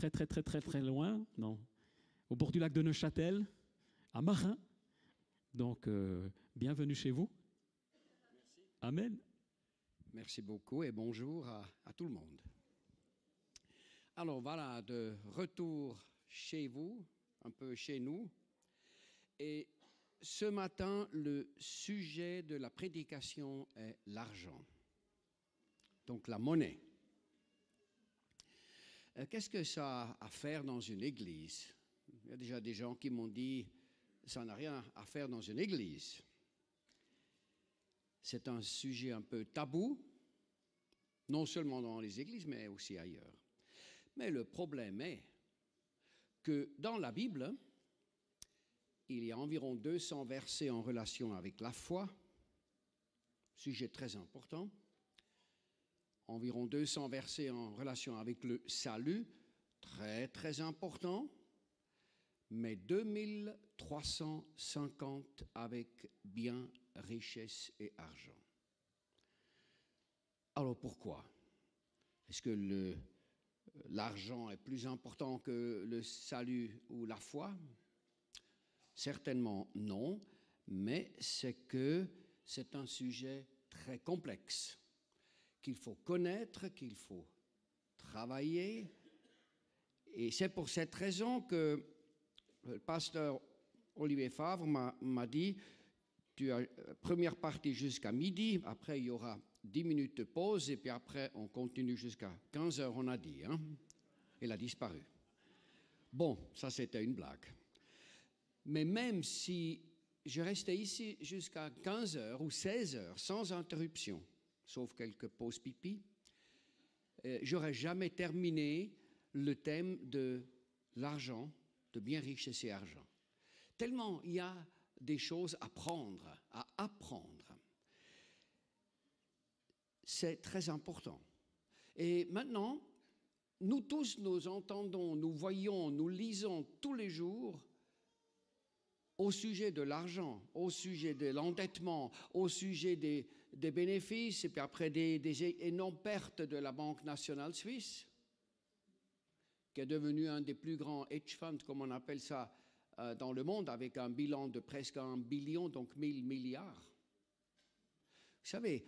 très, très, très, très, très loin, non, au bord du lac de Neuchâtel, à Marin. Donc, bienvenue chez vous. Merci. Amen. Merci beaucoup et bonjour à tout le monde. Alors voilà, de retour chez vous, un peu chez nous. Et ce matin, le sujet de la prédication est l'argent, donc la monnaie. Qu'est-ce que ça a à faire dans une église? Il y a déjà des gens qui m'ont dit « ça n'a rien à faire dans une église ». C'est un sujet un peu tabou, non seulement dans les églises, mais aussi ailleurs. Mais le problème est que dans la Bible, il y a environ 200 versets en relation avec la foi, sujet très important, environ 200 versets en relation avec le salut, très très important, mais 2350 avec biens, richesses et argent. Alors pourquoi? Est-ce que l'argent est plus important que le salut ou la foi? Certainement non, mais c'est un sujet très complexe qu'il faut connaître, qu'il faut travailler. Et c'est pour cette raison que le pasteur Olivier Favre m'a dit « tu as première partie jusqu'à midi, après il y aura 10 minutes de pause et puis après on continue jusqu'à 15 heures, on a dit. Hein? Il a disparu. Bon, ça c'était une blague. Mais même si je restais ici jusqu'à 15 heures ou 16 heures sans interruption, sauf quelques pauses pipi, j'aurais jamais terminé le thème de l'argent, de bien richesse et argent. Tellement il y a des choses à apprendre. C'est très important. Et maintenant, nous tous, nous entendons, nous voyons, nous lisons tous les jours au sujet de l'argent, au sujet de l'endettement, au sujet des bénéfices, et puis après des énormes pertes de la Banque nationale suisse, qui est devenue un des plus grands hedge funds, comme on appelle ça, dans le monde, avec un bilan de presque 1 billion, donc 1000 milliards. Vous savez,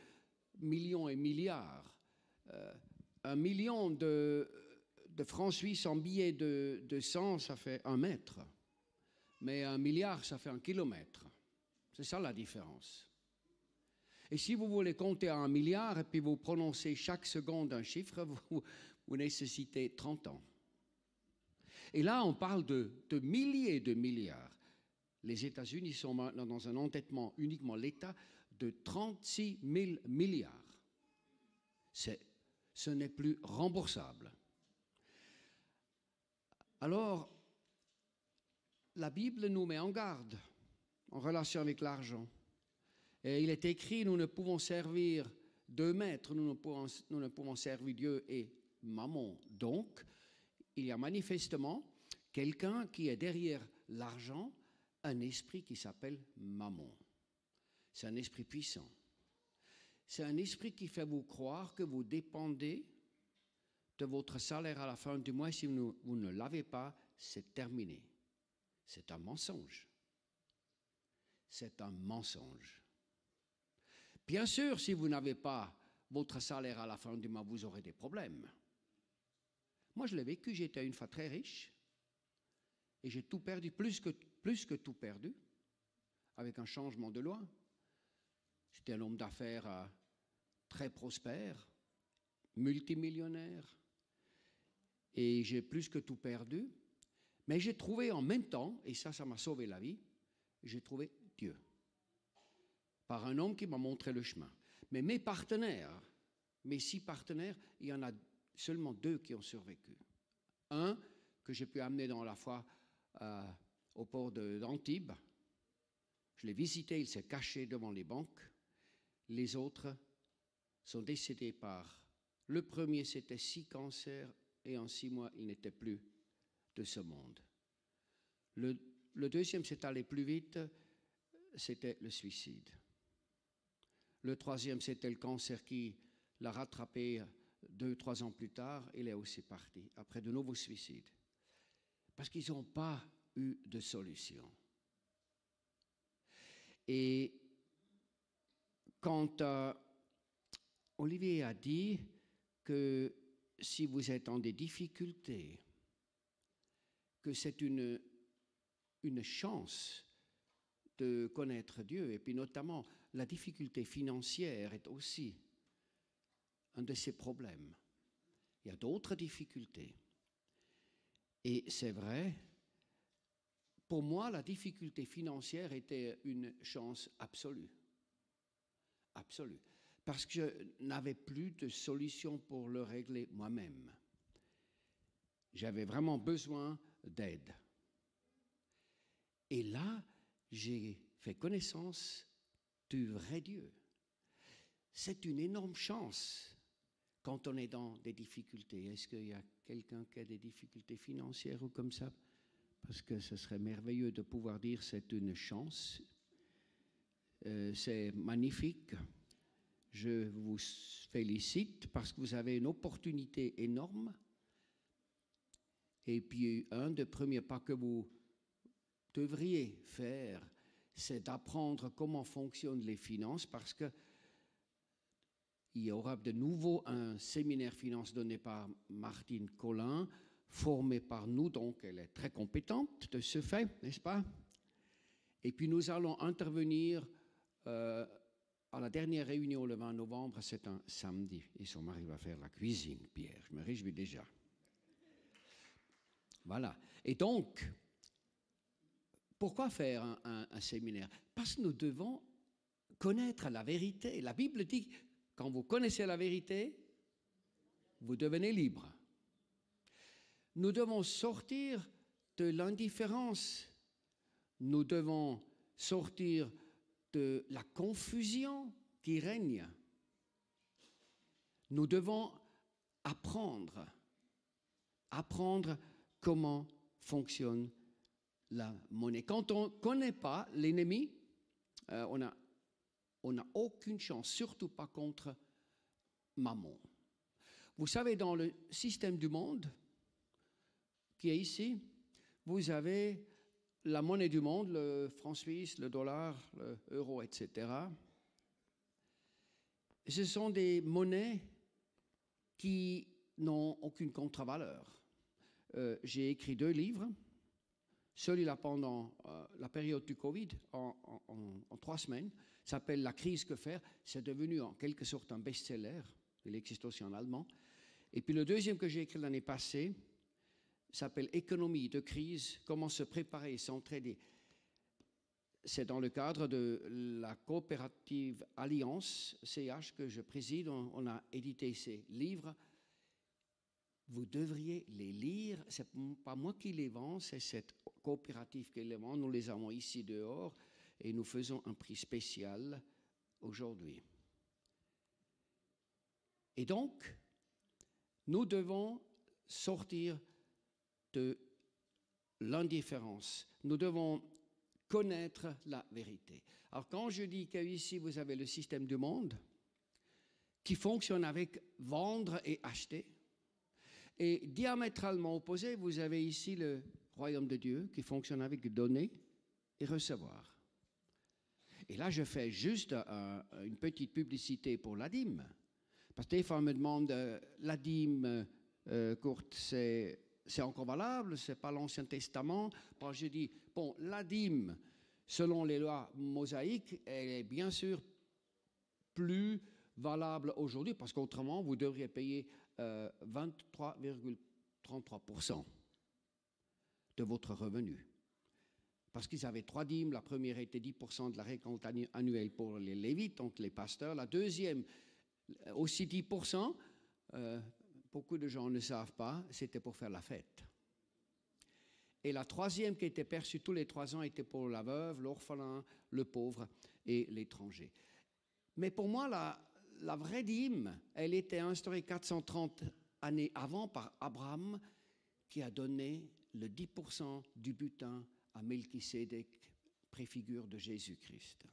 millions et milliards, 1 million de francs suisses en billets de 100, ça fait 1 mètre. Mais 1 milliard, ça fait 1 kilomètre. C'est ça la différence. Et si vous voulez compter à 1 milliard et puis vous prononcez chaque seconde un chiffre, vous nécessitez 30 ans. Et là, on parle de milliers de milliards. Les États-Unis sont maintenant dans un endettement, uniquement l'État, de 36 000 milliards. Ce n'est plus remboursable. Alors, la Bible nous met en garde en relation avec l'argent. Et il est écrit, nous ne pouvons servir deux maîtres, nous ne pouvons servir Dieu et Mammon. Donc, il y a manifestement quelqu'un qui est derrière l'argent, un esprit qui s'appelle Mammon. C'est un esprit puissant. C'est un esprit qui fait vous croire que vous dépendez de votre salaire à la fin du mois. Si vous ne l'avez pas, c'est terminé. C'est un mensonge. C'est un mensonge. Bien sûr, si vous n'avez pas votre salaire à la fin du mois, vous aurez des problèmes. Moi, je l'ai vécu, j'étais une fois très riche et j'ai tout perdu, plus que tout perdu, avec un changement de loi. J'étais un homme d'affaires très prospère, multimillionnaire, et j'ai plus que tout perdu. Mais j'ai trouvé en même temps, et ça m'a sauvé la vie, j'ai trouvé Dieu. Par un homme qui m'a montré le chemin. Mais mes partenaires, mes 6 partenaires, il y en a seulement 2 qui ont survécu. Un que j'ai pu amener dans la foi au port d'Antibes. Je l'ai visité, il s'est caché devant les banques. Les autres sont décédés par... Le premier, c'était 6 cancers, et en 6 mois, il n'était plus de ce monde. Le deuxième, c'est allé plus vite, c'était le suicide. Le troisième, c'était le cancer qui l'a rattrapé 2-3 ans plus tard, il est aussi parti, après de nouveaux suicides. Parce qu'ils n'ont pas eu de solution. Et quand Olivier a dit que si vous êtes en des difficultés, que c'est une chance de connaître Dieu, et puis notamment la difficulté financière est aussi un de ces problèmes. Il y a d'autres difficultés. Et c'est vrai, pour moi, la difficulté financière était une chance absolue. Absolue. Parce que je n'avais plus de solution pour le régler moi-même. J'avais vraiment besoin d'aide. Et là, j'ai fait connaissance du vrai Dieu. C'est une énorme chance quand on est dans des difficultés. Est-ce qu'il y a quelqu'un qui a des difficultés financières ou comme ça? Parce que ce serait merveilleux de pouvoir dire c'est une chance. C'est magnifique. Je vous félicite parce que vous avez une opportunité énorme. Et puis, un des premiers pas que vous devriez faire, c'est d'apprendre comment fonctionnent les finances parce que il y aura de nouveau un séminaire finance donné par Martine Collin, formé par nous, donc elle est très compétente de ce fait, n'est-ce pas? Et puis nous allons intervenir à la dernière réunion le 20 novembre, c'est un samedi. Et son mari va faire la cuisine, Pierre, je me réjouis déjà. Voilà. Et donc, pourquoi faire un séminaire? Parce que nous devons connaître la vérité. La Bible dit, quand vous connaissez la vérité, vous devenez libre. Nous devons sortir de l'indifférence. Nous devons sortir de la confusion qui règne. Nous devons apprendre comment fonctionne la monnaie. Quand on ne connaît pas l'ennemi, on n'a aucune chance, surtout pas contre Mammon. Vous savez, dans le système du monde qui est ici, vous avez la monnaie du monde, le franc suisse, le dollar, l'euro, etc. Ce sont des monnaies qui n'ont aucune contre-valeur. J'ai écrit 2 livres. Celui-là pendant la période du Covid, en 3 semaines, s'appelle « La crise, que faire ?» C'est devenu en quelque sorte un best-seller. Il existe aussi en allemand. Et puis le deuxième que j'ai écrit l'année passée s'appelle « Économie de crise, comment se préparer et s'entraider ». C'est dans le cadre de la coopérative Alliance CH que je préside. On a édité ces livres. Vous devriez les lire. Ce n'est pas moi qui les vends, c'est cette coopérative qui les vend. Nous les avons ici dehors et nous faisons un prix spécial aujourd'hui. Et donc, nous devons sortir de l'indifférence. Nous devons connaître la vérité. Alors, quand je dis qu'ici, vous avez le système du monde qui fonctionne avec vendre et acheter, et diamétralement opposé, vous avez ici le royaume de Dieu qui fonctionne avec donner et recevoir. Et là, je fais juste une petite publicité pour la dîme. Parce que des fois, on me demande, la dîme courte, c'est encore valable, c'est pas l'Ancien Testament. Parce que je dis, bon, la dîme, selon les lois mosaïques, elle est bien sûr plus valable aujourd'hui, parce qu'autrement, vous devriez payer 23,33% de votre revenu. Parce qu'ils avaient 3 dîmes. La première était 10% de la récolte annuelle pour les Lévites, donc les pasteurs. La deuxième, aussi 10%. Beaucoup de gens ne savent pas, c'était pour faire la fête. Et la troisième qui était perçue tous les 3 ans était pour la veuve, l'orphelin, le pauvre et l'étranger. Mais pour moi, la vraie dîme, elle était instaurée 430 années avant par Abraham, qui a donné le 10% du butin à Melchisédek, préfigure de Jésus-Christ.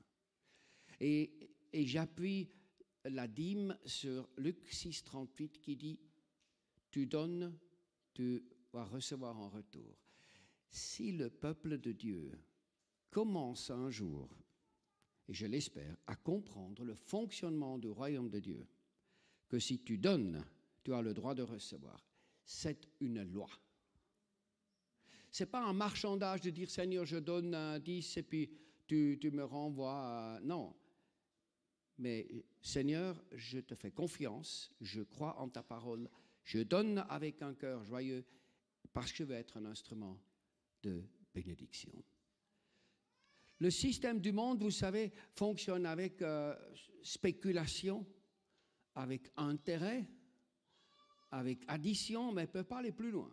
Et j'appuie la dîme sur Luc 6, 38 qui dit « Tu donnes, tu vas recevoir en retour ». Si le peuple de Dieu commence un jour, et je l'espère, à comprendre le fonctionnement du royaume de Dieu, que si tu donnes, tu as le droit de recevoir, c'est une loi. Ce n'est pas un marchandage de dire « Seigneur, je donne un 10 et puis tu me renvoies. » Non. Mais Seigneur, je te fais confiance, je crois en ta parole, je donne avec un cœur joyeux parce que je veux être un instrument de bénédiction. Le système du monde, vous savez, fonctionne avec spéculation, avec intérêt, avec addition, mais ne peut pas aller plus loin.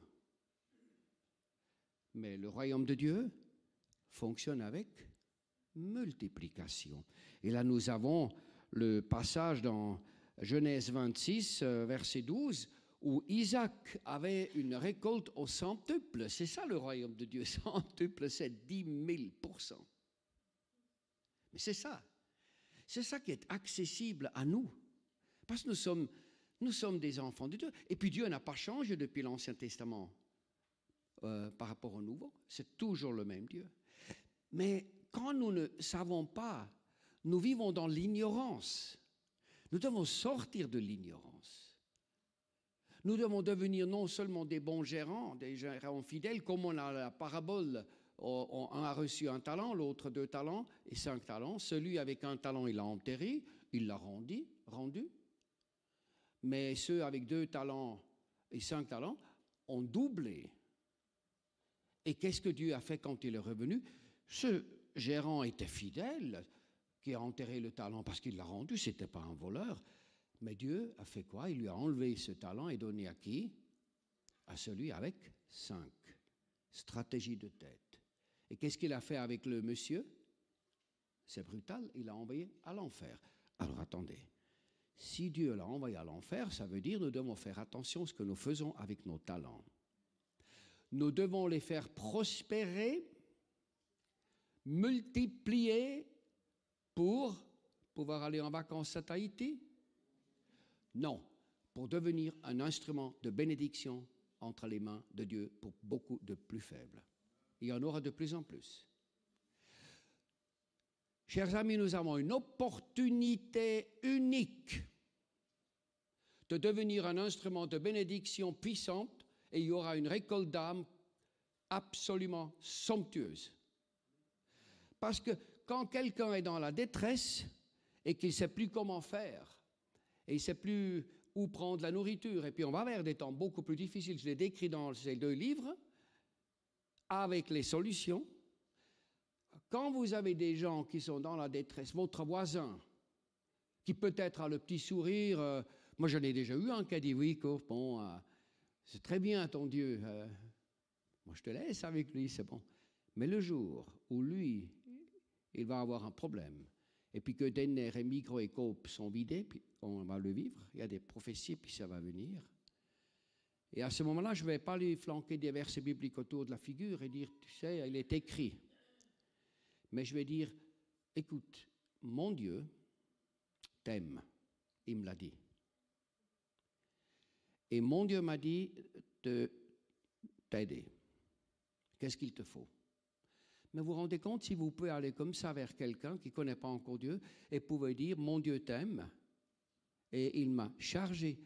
Mais le royaume de Dieu fonctionne avec multiplication. Et là, nous avons le passage dans Genèse 26, verset 12, où Isaac avait une récolte au centuple. C'est ça le royaume de Dieu, centuple, c'est 10 000%. Mais c'est ça. C'est ça qui est accessible à nous. Parce que nous sommes des enfants de Dieu. Et puis Dieu n'a pas changé depuis l'Ancien Testament par rapport au Nouveau. C'est toujours le même Dieu. Mais quand nous ne savons pas, nous vivons dans l'ignorance. Nous devons sortir de l'ignorance. Nous devons devenir non seulement des bons gérants, des gérants fidèles, comme on a la parabole, un a reçu un talent, l'autre 2 talents et 5 talents. Celui avec un talent, il l'a enterré, il l'a rendu. Mais ceux avec 2 talents et 5 talents ont doublé. Et qu'est-ce que Dieu a fait quand il est revenu? Ce gérant était fidèle, qui a enterré le talent parce qu'il l'a rendu, ce n'était pas un voleur. Mais Dieu a fait quoi? Il lui a enlevé ce talent et donné à qui? À celui avec 5. Stratégie de tête. Et qu'est-ce qu'il a fait avec le monsieur? C'est brutal, il l'a envoyé à l'enfer. Alors attendez, si Dieu l'a envoyé à l'enfer, ça veut dire que nous devons faire attention à ce que nous faisons avec nos talents. Nous devons les faire prospérer, multiplier pour pouvoir aller en vacances à Tahiti? Non, pour devenir un instrument de bénédiction entre les mains de Dieu pour beaucoup de plus faibles. Il y en aura de plus en plus. Chers amis, nous avons une opportunité unique de devenir un instrument de bénédiction puissante et il y aura une récolte d'âmes absolument somptueuse. Parce que quand quelqu'un est dans la détresse et qu'il ne sait plus comment faire, et il ne sait plus où prendre la nourriture, et puis on va vers des temps beaucoup plus difficiles, je l'ai décrit dans ces 2 livres, avec les solutions. Quand vous avez des gens qui sont dans la détresse, votre voisin, qui peut-être a le petit sourire, moi j'en ai déjà eu un qui a dit, oui, bon, c'est très bien ton Dieu, moi je te laisse avec lui, c'est bon. Mais le jour où lui, il va avoir un problème, et puis que Denner et Migros et Coop sont vidés, puis on va le vivre, il y a des prophéties, puis ça va venir. Et à ce moment-là, je ne vais pas lui flanquer des versets bibliques autour de la figure et dire, tu sais, il est écrit. Mais je vais dire, écoute, mon Dieu t'aime, il me l'a dit. Et mon Dieu m'a dit de t'aider. Qu'est-ce qu'il te faut? Mais vous vous rendez compte si vous pouvez aller comme ça vers quelqu'un qui ne connaît pas encore Dieu et pouvez dire, mon Dieu t'aime et il m'a chargé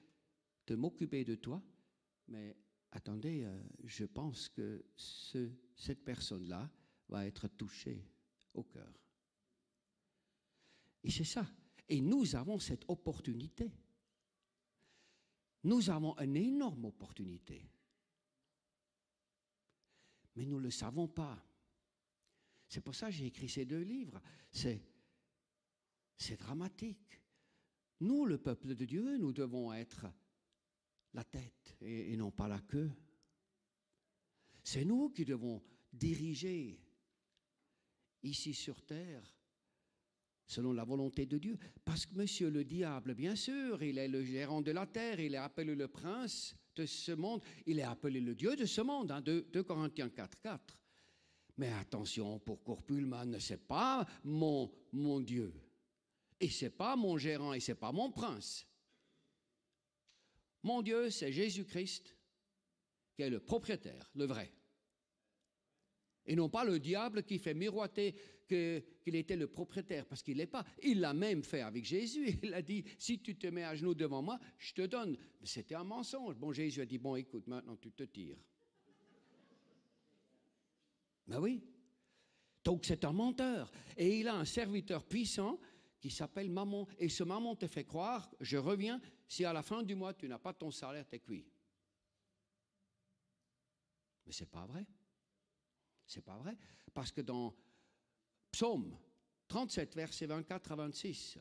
de m'occuper de toi, mais attendez, je pense que cette personne-là va être touchée au cœur. Et c'est ça. Et nous avons cette opportunité. Nous avons une énorme opportunité. Mais nous ne le savons pas. C'est pour ça que j'ai écrit ces 2 livres. C'est dramatique. Nous, le peuple de Dieu, nous devons être la tête et non pas la queue. C'est nous qui devons diriger ici sur terre selon la volonté de Dieu. Parce que monsieur le diable, bien sûr, il est le gérant de la terre, il est appelé le prince de ce monde, il est appelé le Dieu de ce monde, 2 Corinthiens 4:4. Mais attention, pour Corpulman, ce n'est pas mon Dieu. Et ce n'est pas mon gérant et ce n'est pas mon prince. Mon Dieu, c'est Jésus-Christ qui est le propriétaire, le vrai. Et non pas le diable qui fait miroiter qu'il était le propriétaire, parce qu'il n'est pas. Il l'a même fait avec Jésus. Il a dit, si tu te mets à genoux devant moi, je te donne. Mais c'était un mensonge. Bon, Jésus a dit, bon, écoute, maintenant tu te tires. Ben oui. Donc c'est un menteur. Et il a un serviteur puissant qui s'appelle Mammon. Et ce Mammon te fait croire, je reviens, si à la fin du mois tu n'as pas ton salaire, t'es cuit. Mais ce n'est pas vrai. C'est pas vrai. Parce que dans Psaume 37, versets 24 à 26,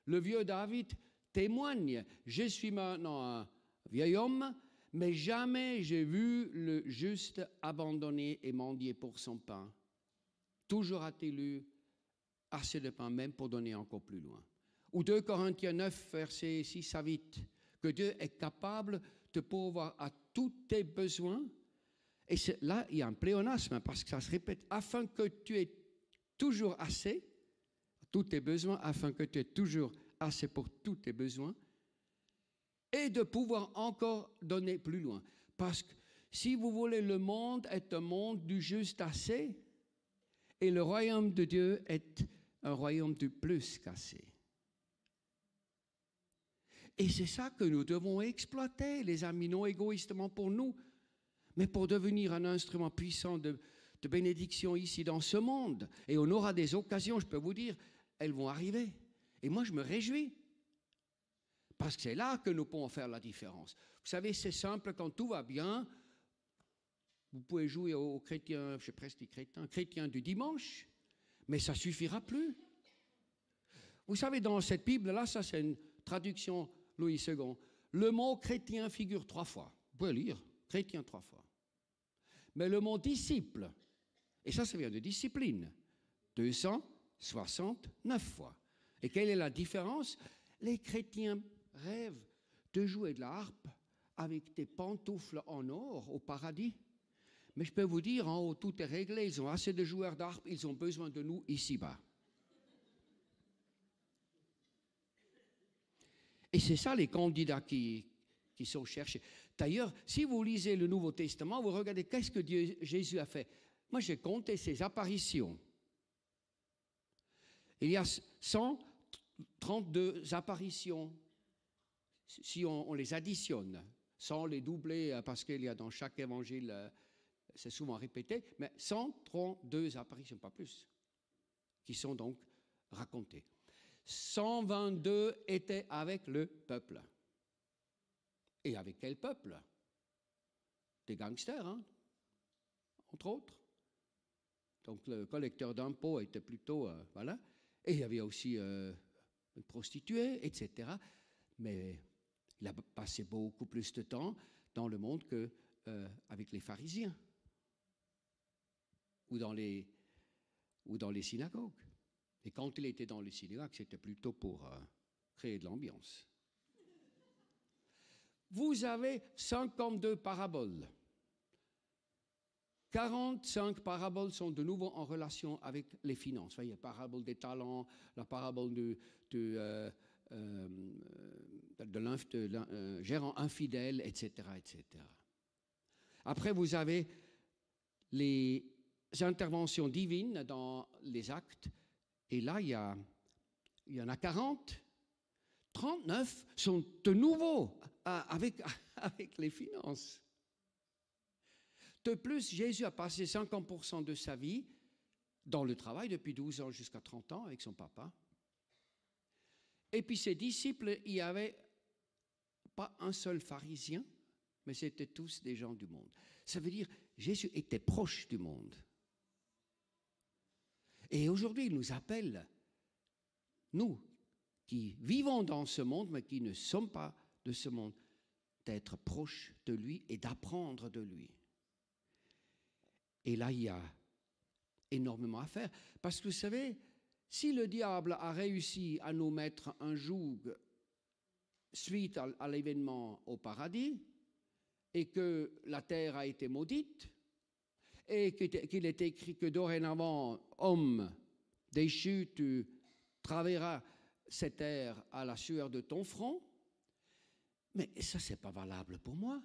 le vieux David témoigne, je suis maintenant un vieil homme, mais jamais j'ai vu le juste abandonné et mendier pour son pain. Toujours a-t-il eu assez de pain, même pour donner encore plus loin. Ou 2 Corinthiens 9, versets 6 à 8, que Dieu est capable de pourvoir à tous tes besoins. Et là, il y a un pléonasme, parce que ça se répète, afin que tu aies toujours assez, tous tes besoins, afin que tu aies toujours assez pour tous tes besoins, et de pouvoir encore donner plus loin. Parce que si vous voulez, le monde est un monde du juste assez, et le royaume de Dieu est un royaume du plus qu'assez. Et c'est ça que nous devons exploiter, les amis, non égoïstement pour nous, mais pour devenir un instrument puissant de bénédiction ici dans ce monde. Et on aura des occasions, je peux vous dire, elles vont arriver. Et moi, je me réjouis. Parce que c'est là que nous pouvons faire la différence. Vous savez, c'est simple, quand tout va bien, vous pouvez jouer aux chrétiens, je sais presque chrétiens du dimanche, mais ça ne suffira plus. Vous savez, dans cette Bible-là, ça c'est une traduction Louis II, le mot chrétien figure 3 fois. Vous pouvez lire, chrétien 3 fois. Mais le mot disciple, et ça vient de discipline, 269 fois. Et quelle est la différence? Les chrétiens rêvent de jouer de la harpe avec des pantoufles en or au paradis. Mais je peux vous dire, en haut, tout est réglé. Ils ont assez de joueurs d'harpe, ils ont besoin de nous ici-bas. Et c'est ça les candidats qui sont cherchés. D'ailleurs, si vous lisez le Nouveau Testament, vous regardez qu'est-ce que Jésus a fait. Moi, j'ai compté ses apparitions. Il y a 132 apparitions, si on les additionne, sans les doubler, parce qu'il y a dans chaque évangile, c'est souvent répété, mais 132 apparitions, pas plus, qui sont donc racontées. 122 étaient avec le peuple. Et avec quel peuple? Des gangsters, hein? Entre autres. Donc le collecteur d'impôts était plutôt, voilà. Et il y avait aussi une prostituée, etc. Mais il a passé beaucoup plus de temps dans le monde qu'avec les pharisiens ou dans les synagogues. Et quand il était dans les synagogues, c'était plutôt pour créer de l'ambiance. Vous avez 52 paraboles. 45 paraboles sont de nouveau en relation avec les finances. Il y a la parabole des talents, la parabole de gérant infidèle, etc., etc. Après, vous avez les interventions divines dans les actes. Et là, il y en a 40. 39 sont de nouveau avec les finances. De plus, Jésus a passé 50% de sa vie dans le travail, depuis 12 ans jusqu'à 30 ans avec son papa. Et puis ses disciples, il n'y avait pas un seul pharisien, mais c'était tous des gens du monde. Ça veut dire Jésus était proche du monde. Et aujourd'hui, il nous appelle, nous, qui vivons dans ce monde, mais qui ne sommes pas de ce monde, d'être proches de lui et d'apprendre de lui. Et là, il y a énormément à faire. Parce que vous savez, si le diable a réussi à nous mettre un joug suite à l'événement au paradis, et que la terre a été maudite, et qu'il est écrit que dorénavant, homme déchu, tu travailleras cet air à la sueur de ton front. Mais ça, ce n'est pas valable pour moi.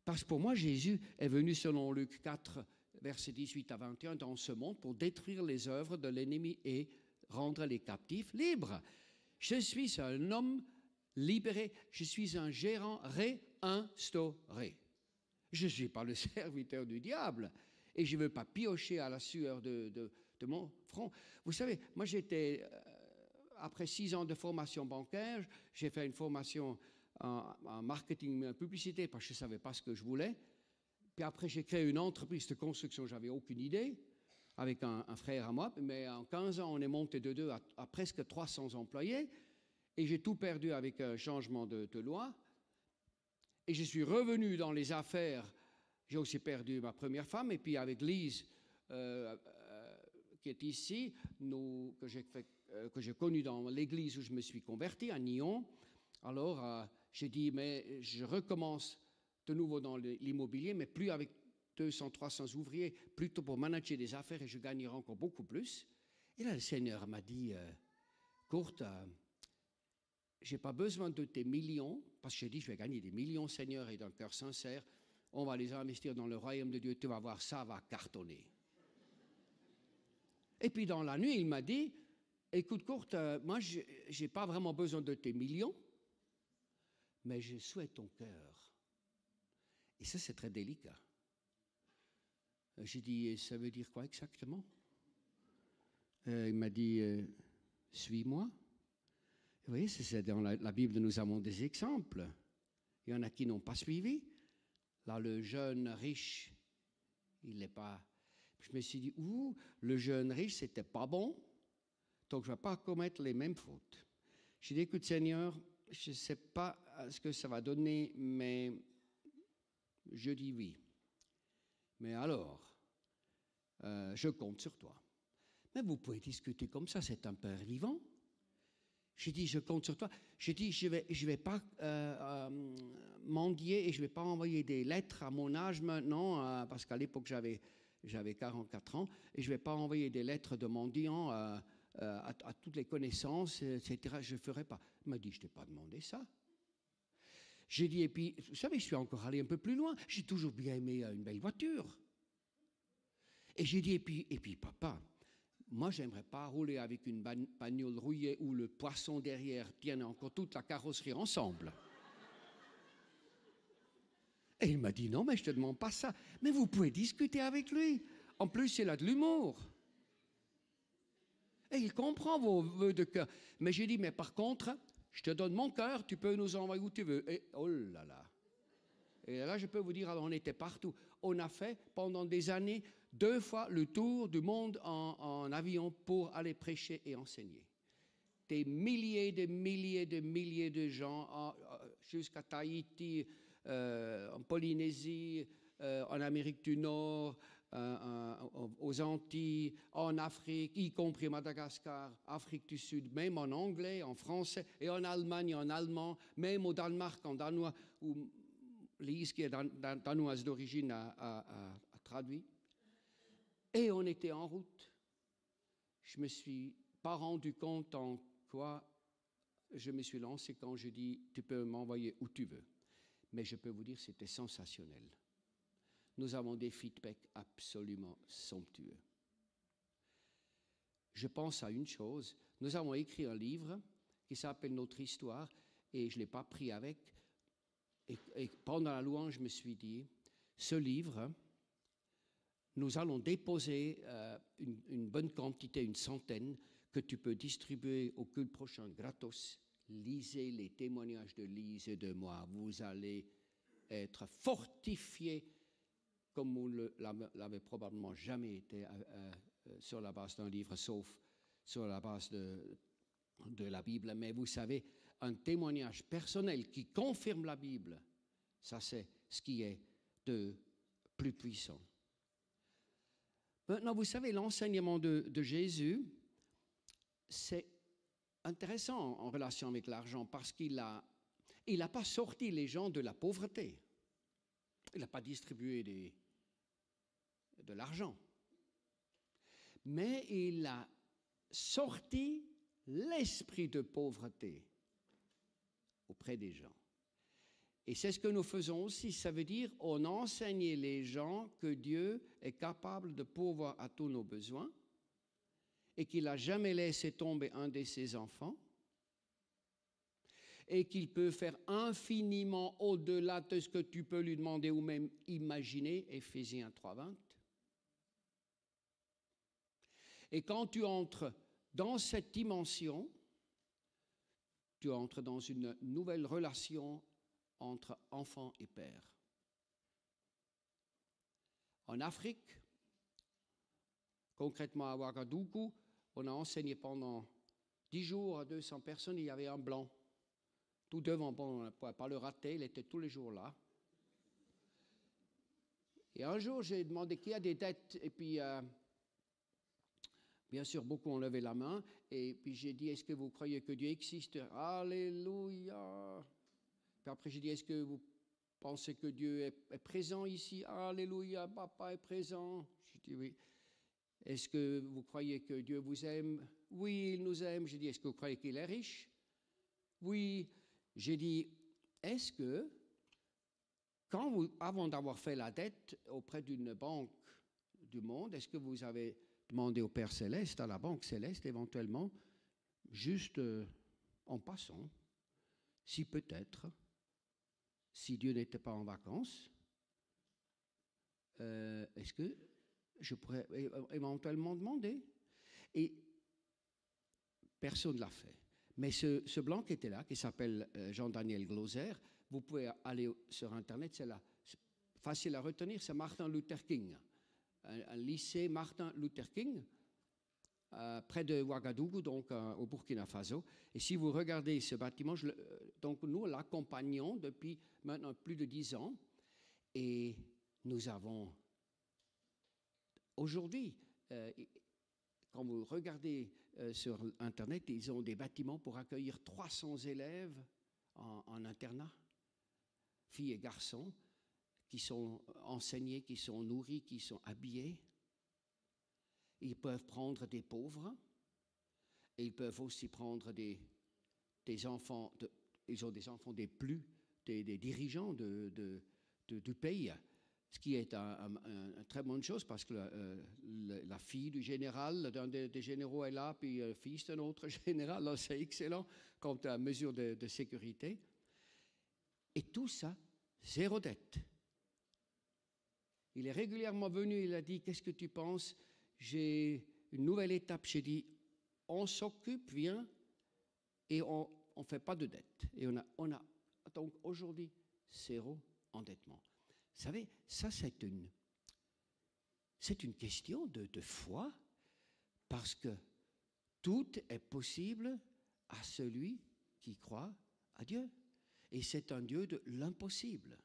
Parce que pour moi, Jésus est venu, selon Luc 4, versets 18 à 21, dans ce monde pour détruire les œuvres de l'ennemi et rendre les captifs libres. Je suis un homme libéré, je suis un gérant réinstauré. Je ne suis pas le serviteur du diable et je ne veux pas piocher à la sueur de mon front. Vous savez, moi j'étais, après 6 ans de formation bancaire, j'ai fait une formation en marketing et publicité parce que je ne savais pas ce que je voulais. Puis après, j'ai créé une entreprise de construction, je n'avais aucune idée, avec un frère à moi. Mais en 15 ans, on est monté de 2 à presque 300 employés. Et j'ai tout perdu avec un changement de loi. Et je suis revenu dans les affaires. J'ai aussi perdu ma première femme. Et puis avec Lise, qui est ici, que j'ai connue dans l'église où je me suis converti, à Nyon. Alors, j'ai dit, mais je recommence de nouveau dans l'immobilier, mais plus avec 200, 300 ouvriers, plutôt pour manager des affaires et je gagnerai encore beaucoup plus. Et là, le Seigneur m'a dit, Kurt, je n'ai pas besoin de tes millions, parce que j'ai dit, je vais gagner des millions, Seigneur, et d'un cœur sincère, on va les investir dans le royaume de Dieu, tu vas voir, ça va cartonner. Et puis dans la nuit, il m'a dit, écoute Kurt, moi, je n'ai pas vraiment besoin de tes millions, mais je souhaite ton cœur. Et ça, c'est très délicat. J'ai dit, ça veut dire quoi exactement? Il m'a dit, suis-moi. Vous voyez, c'est dans la Bible, nous avons des exemples. Il y en a qui n'ont pas suivi. Là, le jeune riche, il n'est pas... Je me suis dit, le jeune riche, c'était pas bon, donc je ne vais pas commettre les mêmes fautes. J'ai dit, écoute Seigneur, je ne sais pas ce que ça va donner, mais je dis oui. Mais alors, je compte sur toi. Mais vous pouvez discuter comme ça, c'est un père vivant. J'ai dit, je compte sur toi. J'ai dit, je vais pas mendier et je ne vais pas envoyer des lettres à mon âge maintenant, parce qu'à l'époque, j'avais 44 ans, et je ne vais pas envoyer des lettres de mendiant à toutes les connaissances, etc. Je ne ferai pas. Il m'a dit, je ne t'ai pas demandé ça. J'ai dit, et puis, vous savez, je suis encore allé un peu plus loin. J'ai toujours bien aimé une belle voiture. Et j'ai dit, et puis papa, moi, j'aimerais pas rouler avec une bagnole rouillée où le poisson derrière tienne encore toute la carrosserie ensemble. Et il m'a dit, non, mais je te demande pas ça. Mais vous pouvez discuter avec lui. En plus, il a de l'humour. Et il comprend vos vœux de cœur. Mais j'ai dit, mais par contre, je te donne mon cœur, tu peux nous envoyer où tu veux. Et oh là là. Et là, je peux vous dire, alors on était partout. On a fait gens des années 2 fois le tour du monde en avion pour aller prêcher et enseigner. Des milliers de gens jusqu'à Tahiti, en Polynésie, en Amérique du Nord, aux Antilles, en Afrique, y compris Madagascar, Afrique du Sud, même en anglais, en français, et en Allemagne, en allemand, même au Danemark, en danois, où Lise, qui est danoise d'origine, a traduit. Et on était en route. Je ne me suis pas rendu compte en quoi je me suis lancé quand je dis « tu peux m'envoyer où tu veux ». Mais je peux vous dire c'était sensationnel. Nous avons des feedbacks absolument somptueux. Je pense à une chose. Nous avons écrit un livre qui s'appelle « Notre histoire » et je ne l'ai pas pris avec. Et pendant la louange, je me suis dit, ce livre, nous allons déposer une bonne quantité, une centaine, que tu peux distribuer au culte prochain gratos. Lisez les témoignages de Lise et de moi. Vous allez être fortifiés comme vous ne l'avez probablement jamais été sur la base d'un livre, sauf sur la base de la Bible. Mais vous savez, un témoignage personnel qui confirme la Bible, ça c'est ce qui est de plus puissant. Maintenant, vous savez, l'enseignement de Jésus, c'est intéressant en relation avec l'argent parce qu'il n'a pas sorti les gens de la pauvreté. Il n'a pas distribué de l'argent. Mais il a sorti l'esprit de pauvreté auprès des gens. Et c'est ce que nous faisons aussi. Ça veut dire on enseigne les gens que Dieu est capable de pourvoir à tous nos besoins et qu'il n'a jamais laissé tomber un de ses enfants et qu'il peut faire infiniment au-delà de ce que tu peux lui demander ou même imaginer, Éphésiens 3:20. Et quand tu entres dans cette dimension, tu entres dans une nouvelle relation entre enfant et père. En Afrique, concrètement à Ouagadougou, on a enseigné pendant 10 jours à 200 personnes, il y avait un blanc. Tout devant, bon, on ne pouvait pas le rater, il était tous les jours là. Et un jour, j'ai demandé qui a des dettes, et puis, bien sûr, beaucoup ont levé la main, et puis j'ai dit, est-ce que vous croyez que Dieu existe? Alléluia! Puis après, j'ai dit, est-ce que vous pensez que Dieu est présent ici? Alléluia, papa est présent. J'ai dit oui. Est-ce que vous croyez que Dieu vous aime? Oui, il nous aime. J'ai dit, est-ce que vous croyez qu'il est riche? Oui. J'ai dit, est-ce que, avant d'avoir fait la dette auprès d'une banque du monde, est-ce que vous avez demandé au Père Céleste, à la Banque Céleste éventuellement, juste en passant, si peut-être, si Dieu n'était pas en vacances, est-ce que je pourrais éventuellement demander? Et personne ne l'a fait. Mais ce blanc qui était là, qui s'appelle Jean-Daniel Glauser, vous pouvez aller sur Internet, c'est facile à retenir, c'est Martin Luther King. Un lycée Martin Luther King, près de Ouagadougou, donc au Burkina Faso. Et si vous regardez ce bâtiment, donc nous l'accompagnons depuis maintenant plus de 10 ans. Et nous avons, aujourd'hui, quand vous regardez sur Internet, ils ont des bâtiments pour accueillir 300 élèves en internat, filles et garçons, qui sont enseignés, qui sont nourris, qui sont habillés. Ils peuvent prendre des pauvres et ils peuvent aussi prendre des enfants, ils ont des enfants des dirigeants du pays, ce qui est une très bonne chose parce que la fille du général, d'un des généraux est là, puis le fils d'un autre général, là, c'est excellent quant à mesure de sécurité. Et tout ça, zéro dette. Il est régulièrement venu, il a dit, qu'est-ce que tu penses? J'ai une nouvelle étape, j'ai dit, on s'occupe, viens, et on ne fait pas de dette. Et on a donc aujourd'hui, zéro endettement. Vous savez, ça c'est une question de foi, parce que tout est possible à celui qui croit à Dieu. Et c'est un Dieu de l'impossible.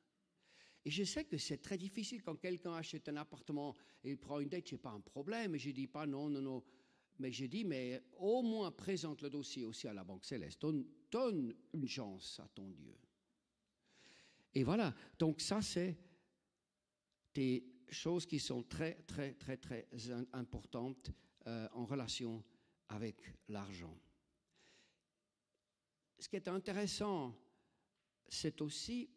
Et je sais que c'est très difficile quand quelqu'un achète un appartement et il prend une dette, ce n'est pas un problème. Et je ne dis pas non. Mais je dis, mais au moins présente le dossier aussi à la Banque Céleste. Donne une chance à ton Dieu. Et voilà. Donc ça, c'est des choses qui sont très, très, très, très importantes en relation avec l'argent. Ce qui est intéressant, c'est aussi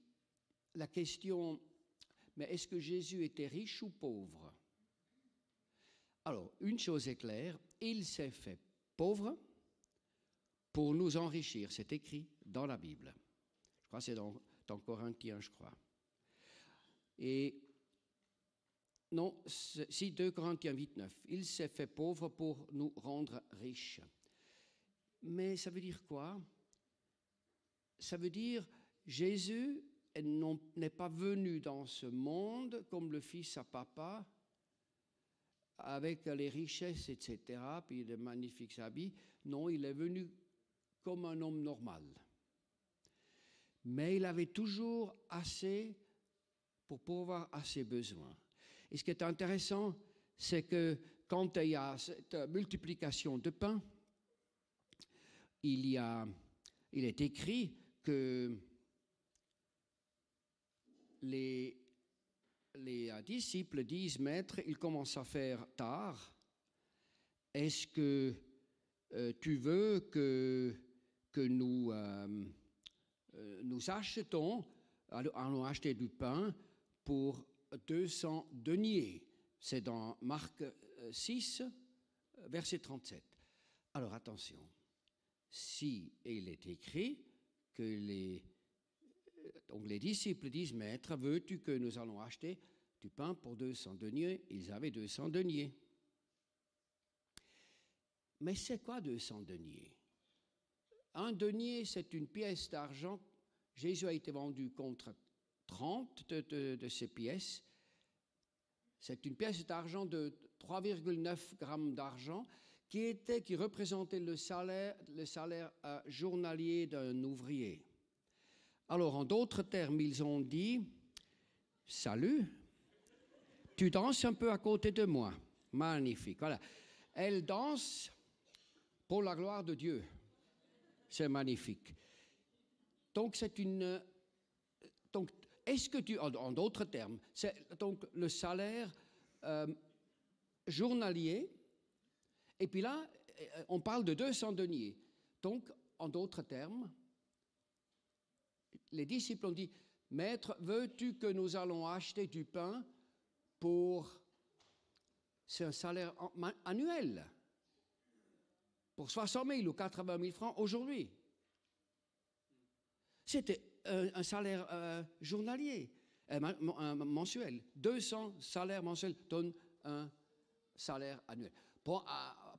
la question, mais est-ce que Jésus était riche ou pauvre? Alors, une chose est claire, il s'est fait pauvre pour nous enrichir. C'est écrit dans la Bible. Je crois que c'est dans Corinthiens, je crois. Et non, si 2 Corinthiens 8:9, il s'est fait pauvre pour nous rendre riches. Mais ça veut dire quoi? Ça veut dire Jésus n'est pas venu dans ce monde comme le fils à papa, avec les richesses, etc., puis de magnifiques habits. Non, il est venu comme un homme normal. Mais il avait toujours assez pour pourvoir à ses besoins. Et ce qui est intéressant, c'est que quand il y a cette multiplication de pain, il est écrit que les disciples disent, Maître, il commence à faire tard, est-ce que tu veux que nous achetons, allons acheter du pain pour 200 deniers. C'est dans Marc 6, verset 37. Alors attention, si il est écrit que les disciples disent, Maître, veux-tu que nous allons acheter du pain pour 200 deniers? Ils avaient 200 deniers. Mais c'est quoi 200 deniers? Un denier, c'est une pièce d'argent. Jésus a été vendu contre 30 de ces pièces. C'est une pièce d'argent de 3,9 grammes d'argent qui représentait le salaire journalier d'un ouvrier. Alors, en d'autres termes, ils ont dit, « Salut, tu danses un peu à côté de moi. » Magnifique, voilà. Elle danse pour la gloire de Dieu. C'est magnifique. Donc, est-ce que en d'autres termes, c'est donc le salaire journalier, et puis là, on parle de 200 deniers. Donc, en d'autres termes, les disciples ont dit, « Maître, veux-tu que nous allons acheter du pain pour... » C'est un salaire annuel, pour 60 000 ou 80 000 francs aujourd'hui. C'était un salaire journalier, mensuel. 200 salaires mensuels donnent un salaire annuel. Bon,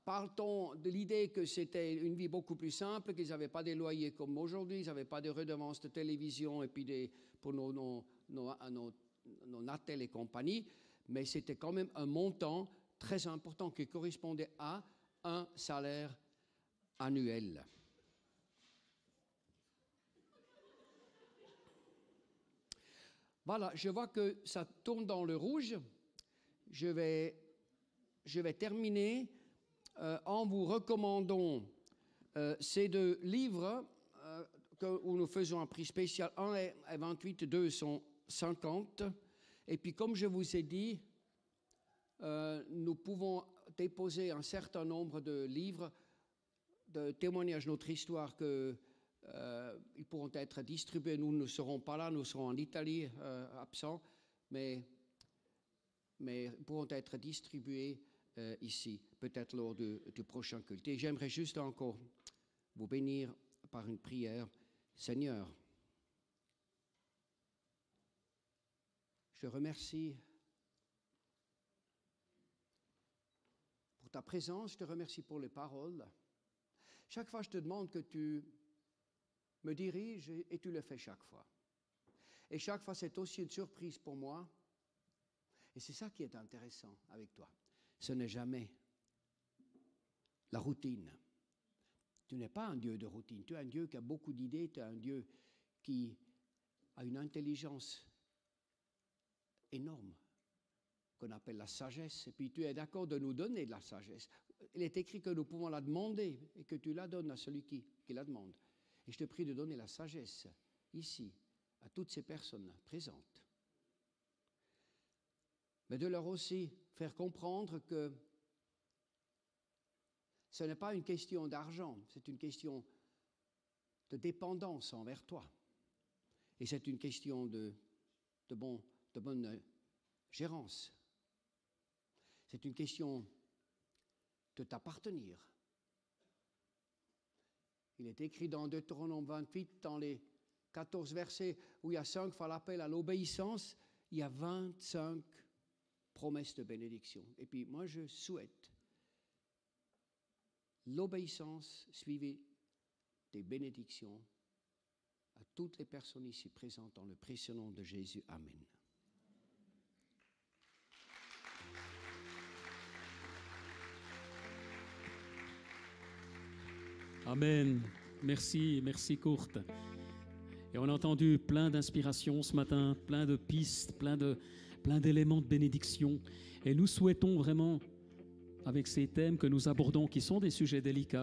parle-t-on de l'idée que c'était une vie beaucoup plus simple, qu'ils n'avaient pas des loyers comme aujourd'hui, ils n'avaient pas de redevances de télévision et puis pour nos Natel et compagnie, mais c'était quand même un montant très important qui correspondait à un salaire annuel. Voilà, je vois que ça tourne dans le rouge. Je vais terminer en vous recommandant ces deux livres où nous faisons un prix spécial. Un est 28, 250. Et puis, comme je vous ai dit, nous pouvons déposer un certain nombre de livres, de témoignages de notre histoire ils pourront être distribués. Nous ne serons pas là, nous serons en Italie, absents, mais ils pourront être distribués ici, peut-être lors du prochain culte. Et j'aimerais juste encore vous bénir par une prière. Seigneur, je te remercie pour ta présence, je te remercie pour les paroles. Chaque fois, je te demande que tu me diriges et tu le fais chaque fois. Et chaque fois, c'est aussi une surprise pour moi. Et c'est ça qui est intéressant avec toi. Ce n'est jamais la routine. Tu n'es pas un Dieu de routine. Tu es un Dieu qui a beaucoup d'idées. Tu es un Dieu qui a une intelligence énorme qu'on appelle la sagesse. Et puis tu es d'accord de nous donner de la sagesse. Il est écrit que nous pouvons la demander et que tu la donnes à celui qui la demande. Et je te prie de donner la sagesse ici à toutes ces personnes présentes. Mais de leur aussi faire comprendre que ce n'est pas une question d'argent, c'est une question de dépendance envers toi. Et c'est une question de bonne gérance. C'est une question de t'appartenir. Il est écrit dans Deutéronome 28, dans les 14 versets où il y a 5 fois l'appel à l'obéissance, il y a 25 promesses de bénédiction. Et puis moi je souhaite l'obéissance suivie des bénédictions à toutes les personnes ici présentes dans le précieux nom de Jésus. Amen. Amen. Merci Kurt. Et on a entendu plein d'inspirations ce matin, plein de pistes, plein d'éléments de bénédiction. Et nous souhaitons vraiment, avec ces thèmes que nous abordons, qui sont des sujets délicats,